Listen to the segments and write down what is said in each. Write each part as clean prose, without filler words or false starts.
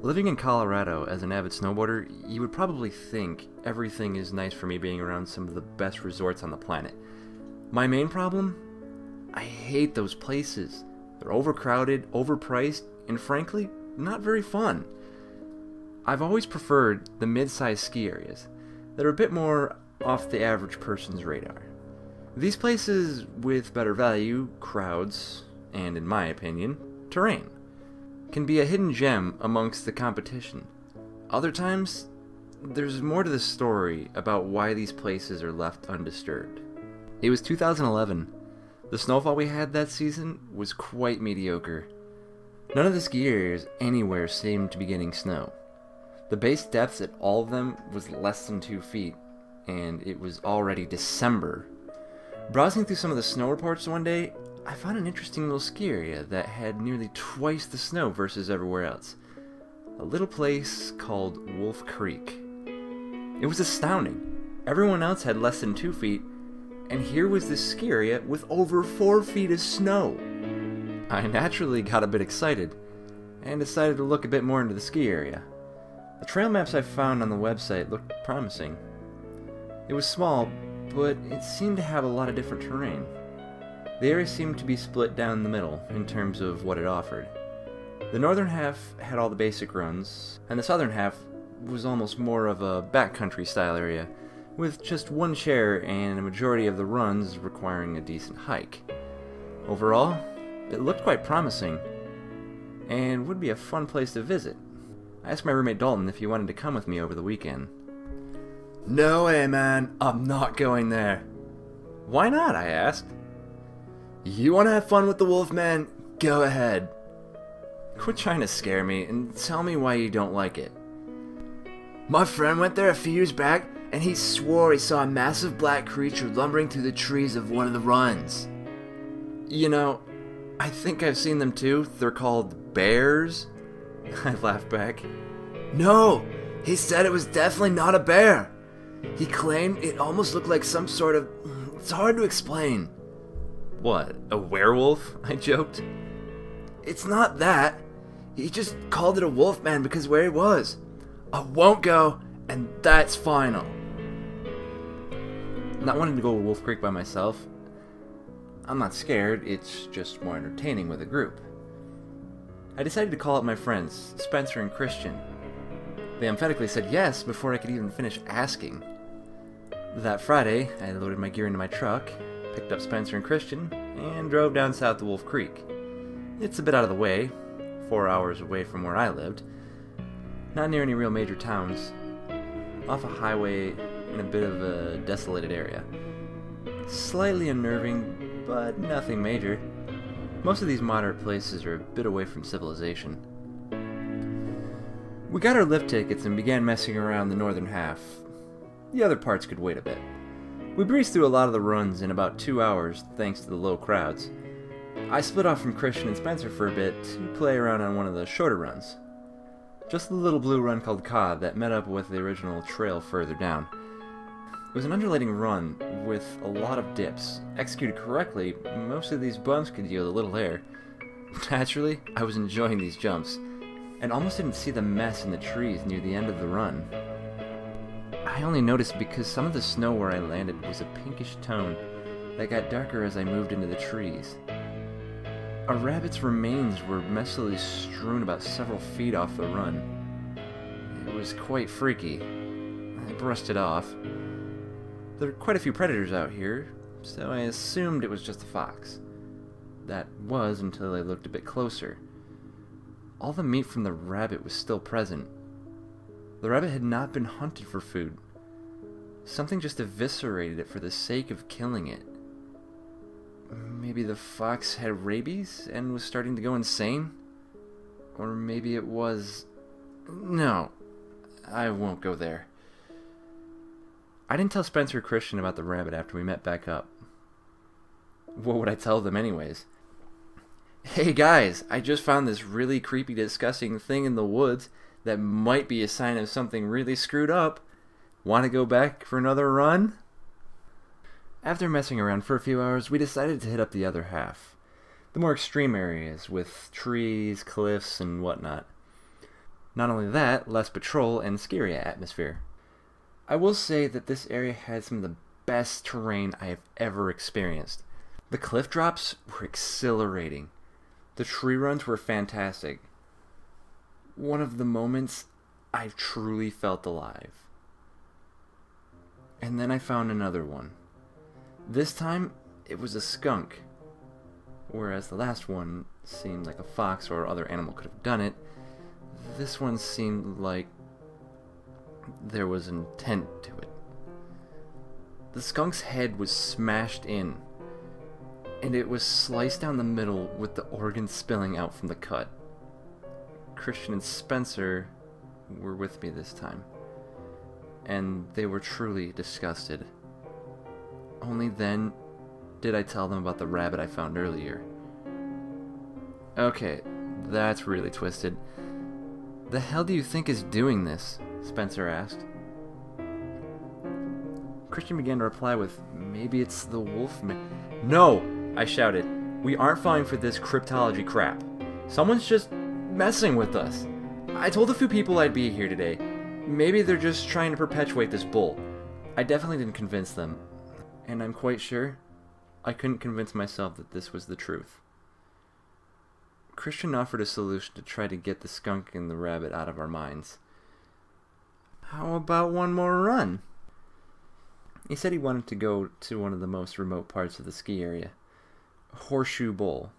Living in Colorado as an avid snowboarder, you would probably think everything is nice for me being around some of the best resorts on the planet. My main problem? I hate those places. They're overcrowded, overpriced, and frankly, not very fun. I've always preferred the mid-sized ski areas that are a bit more off the average person's radar. These places with better value, crowds, and in my opinion, terrain, can be a hidden gem amongst the competition. Other times, there's more to the story about why these places are left undisturbed. It was 2011. The snowfall we had that season was quite mediocre. None of the ski areas anywhere seemed to be getting snow. The base depths at all of them was less than 2 feet, and it was already December. Browsing through some of the snow reports one day, I found an interesting little ski area that had nearly twice the snow versus everywhere else. A little place called Wolf Creek. It was astounding. Everyone else had less than 2 feet, and here was this ski area with over 4 feet of snow. I naturally got a bit excited, and decided to look a bit more into the ski area. The trail maps I found on the website looked promising. It was small, but it seemed to have a lot of different terrain. The area seemed to be split down the middle in terms of what it offered. The northern half had all the basic runs, and the southern half was almost more of a backcountry style area, with just one chair and a majority of the runs requiring a decent hike. Overall, it looked quite promising, and would be a fun place to visit. I asked my roommate Dalton if he wanted to come with me over the weekend. No way, man. I'm not going there. Why not? I asked. You want to have fun with the Wolfman? Go ahead. Quit trying to scare me and tell me why you don't like it. My friend went there a few years back, and he swore he saw a massive black creature lumbering through the trees of one of the runs. You know, I think I've seen them too. They're called bears. I laughed back. No, he said it was definitely not a bear. He claimed it almost looked like some sort of... It's hard to explain. What, a werewolf? I joked. It's not that. He just called it a Wolfman because where he was. I won't go, and that's final. Not wanting to go to Wolf Creek by myself, I'm not scared, it's just more entertaining with a group. I decided to call up my friends, Spencer and Christian. They emphatically said yes before I could even finish asking. That Friday, I loaded my gear into my truck, picked up Spencer and Christian, and drove down south to Wolf Creek. It's a bit out of the way, 4 hours away from where I lived. Not near any real major towns. Off a highway in a bit of a desolated area. Slightly unnerving, but nothing major. Most of these moderate places are a bit away from civilization. We got our lift tickets and began messing around the northern half. The other parts could wait a bit. We breezed through a lot of the runs in about 2 hours thanks to the low crowds. I split off from Christian and Spencer for a bit to play around on one of the shorter runs. Just the little blue run called Cod that met up with the original trail further down. It was an undulating run with a lot of dips. Executed correctly, most of these bumps could yield a little air. Naturally, I was enjoying these jumps, and almost didn't see the mess in the trees near the end of the run. I only noticed because some of the snow where I landed was a pinkish tone that got darker as I moved into the trees. A rabbit's remains were messily strewn about several feet off the run. It was quite freaky. I brushed it off. There are quite a few predators out here, so I assumed it was just a fox. That was until I looked a bit closer. All the meat from the rabbit was still present. The rabbit had not been hunted for food. Something just eviscerated it for the sake of killing it. Maybe the fox had rabies and was starting to go insane? Or maybe it was... No, I won't go there. I didn't tell Spencer or Christian about the rabbit after we met back up. What would I tell them anyways? Hey guys, I just found this really creepy, disgusting thing in the woods that might be a sign of something really screwed up. Want to go back for another run? After messing around for a few hours, we decided to hit up the other half. The more extreme areas with trees, cliffs, and whatnot. Not only that, less patrol and scarier atmosphere. I will say that this area had some of the best terrain I have ever experienced. The cliff drops were exhilarating. The tree runs were fantastic. One of the moments I truly felt alive. And then I found another one. This time, it was a skunk. Whereas the last one seemed like a fox or other animal could have done it, this one seemed like there was intent to it. The skunk's head was smashed in, and it was sliced down the middle with the organs spilling out from the cut. Christian and Spencer were with me this time, and they were truly disgusted. Only then did I tell them about the rabbit I found earlier. Okay, that's really twisted. The hell do you think is doing this? Spencer asked. Christian began to reply with, maybe it's the Wolfman. No! I shouted. We aren't falling for this cryptology crap. Someone's just messing with us. I told a few people I'd be here today. Maybe they're just trying to perpetuate this bull. I definitely didn't convince them. And I'm quite sure I couldn't convince myself that this was the truth. Christian offered a solution to try to get the skunk and the rabbit out of our minds. How about one more run? He said he wanted to go to one of the most remote parts of the ski area, Horseshoe Bowl,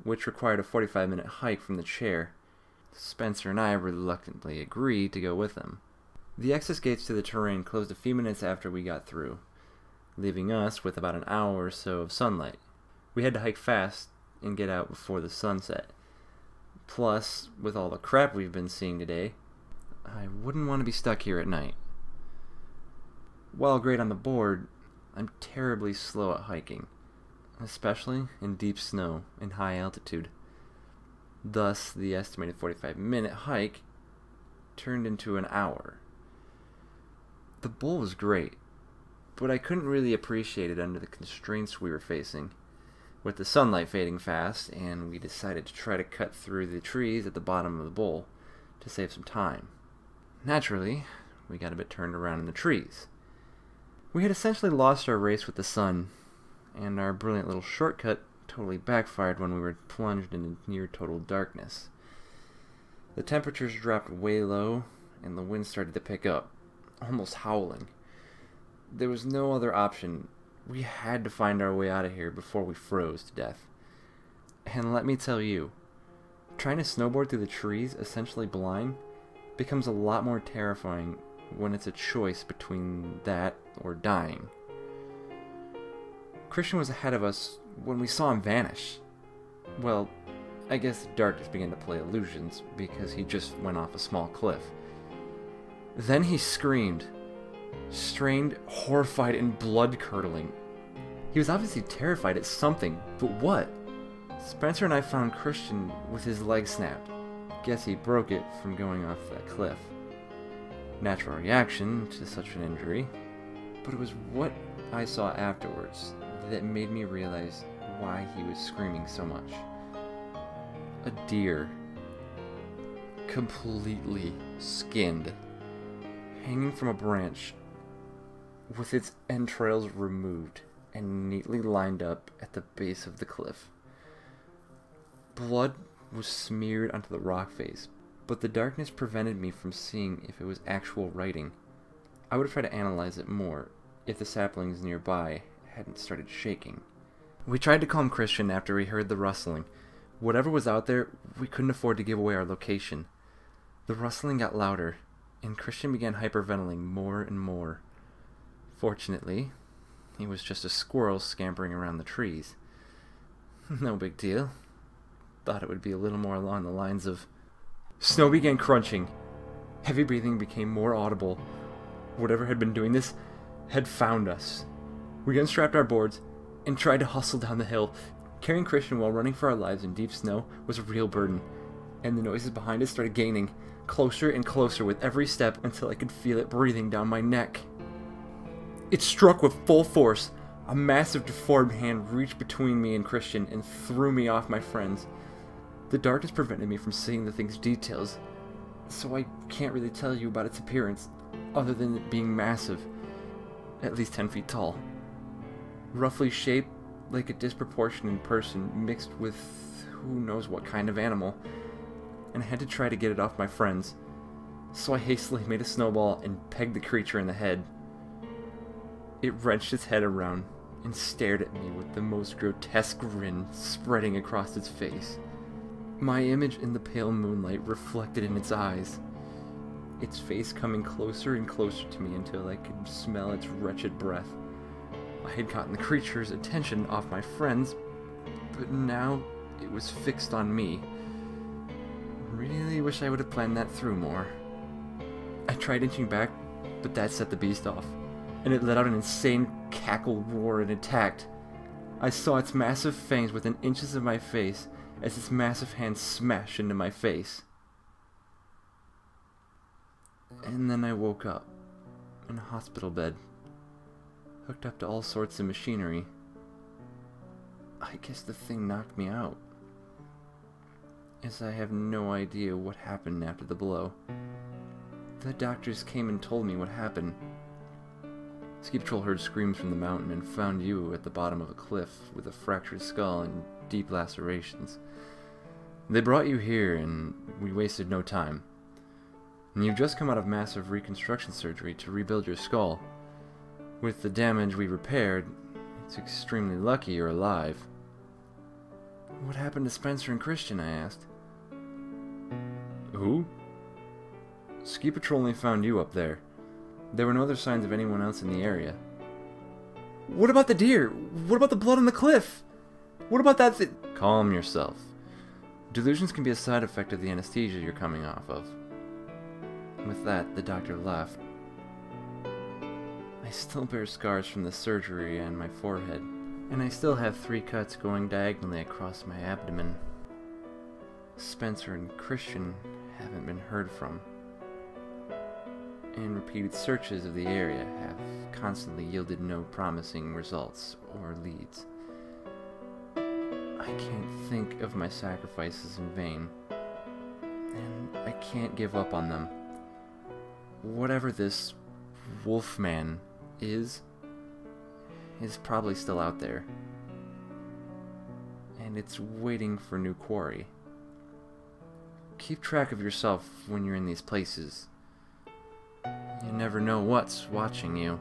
which required a 45-minute hike from the chair. Spencer and I reluctantly agreed to go with him. The access gates to the terrain closed a few minutes after we got through, leaving us with about an hour or so of sunlight. We had to hike fast and get out before the sunset. Plus, with all the crap we've been seeing today, I wouldn't want to be stuck here at night. While great on the board, I'm terribly slow at hiking, especially in deep snow and high altitude. Thus, the estimated 45-minute hike turned into an hour. The bowl was great, but I couldn't really appreciate it under the constraints we were facing. With the sunlight fading fast, and we decided to try to cut through the trees at the bottom of the bowl to save some time. Naturally, we got a bit turned around in the trees. We had essentially lost our race with the sun, and our brilliant little shortcut totally backfired when we were plunged into near total darkness. The temperatures dropped way low, and the wind started to pick up, almost howling. There was no other option. We had to find our way out of here before we froze to death. And let me tell you, trying to snowboard through the trees, essentially blind, becomes a lot more terrifying when it's a choice between that or dying. Christian was ahead of us when we saw him vanish. Well, I guess the darkness began to play illusions because he just went off a small cliff. Then he screamed. Strained, horrified, and blood-curdling. He was obviously terrified at something, but what? Spencer and I found Christian with his leg snapped. Guess he broke it from going off that cliff. Natural reaction to such an injury, but it was what I saw afterwards that made me realize why he was screaming so much. A deer, completely skinned, hanging from a branch, with its entrails removed and neatly lined up at the base of the cliff. Blood was smeared onto the rock face, but the darkness prevented me from seeing if it was actual writing. I would have tried to analyze it more if the saplings nearby hadn't started shaking. We tried to calm Christian after we heard the rustling. Whatever was out there, we couldn't afford to give away our location. The rustling got louder, and Christian began hyperventilating more and more. Fortunately, he was just a squirrel scampering around the trees. No big deal. Thought it would be a little more along the lines of... Snow began crunching. Heavy breathing became more audible. Whatever had been doing this had found us. We unstrapped our boards and tried to hustle down the hill. Carrying Christian while running for our lives in deep snow was a real burden, and the noises behind us started gaining, closer and closer with every step until I could feel it breathing down my neck. It struck with full force. A massive deformed hand reached between me and Christian and threw me off my friends. The darkness prevented me from seeing the thing's details, so I can't really tell you about its appearance, other than it being massive, at least 10 feet tall. Roughly shaped like a disproportionate person mixed with who knows what kind of animal, and I had to try to get it off my friends, so I hastily made a snowball and pegged the creature in the head. It wrenched its head around and stared at me with the most grotesque grin spreading across its face. My image in the pale moonlight reflected in its eyes, its face coming closer and closer to me until I could smell its wretched breath. I had gotten the creature's attention off my friends, but now it was fixed on me. Really wish I would have planned that through more. I tried inching back, but that set the beast off, and it let out an insane cackle roar and attacked. I saw its massive fangs within inches of my face as its massive hands smashed into my face. And then I woke up in a hospital bed, hooked up to all sorts of machinery. I guess the thing knocked me out, as I have no idea what happened after the blow. The doctors came and told me what happened. Ski Patrol heard screams from the mountain and found you at the bottom of a cliff with a fractured skull and deep lacerations. They brought you here and we wasted no time. And you've just come out of massive reconstruction surgery to rebuild your skull. With the damage we repaired, it's extremely lucky you're alive. What happened to Spencer and Christian? I asked. Who? Ski Patrol only found you up there. There were no other signs of anyone else in the area. What about the deer? What about the blood on the cliff? What about that Calm yourself. Delusions can be a side effect of the anesthesia you're coming off of. With that, the doctor left. I still bear scars from the surgery and my forehead, and I still have 3 cuts going diagonally across my abdomen. Spencer and Christian haven't been heard from, and repeated searches of the area have constantly yielded no promising results or leads. I can't think of my sacrifices in vain, and I can't give up on them. Whatever this Wolfman is probably still out there, and it's waiting for new quarry. Keep track of yourself when you're in these places. You never know what's watching you.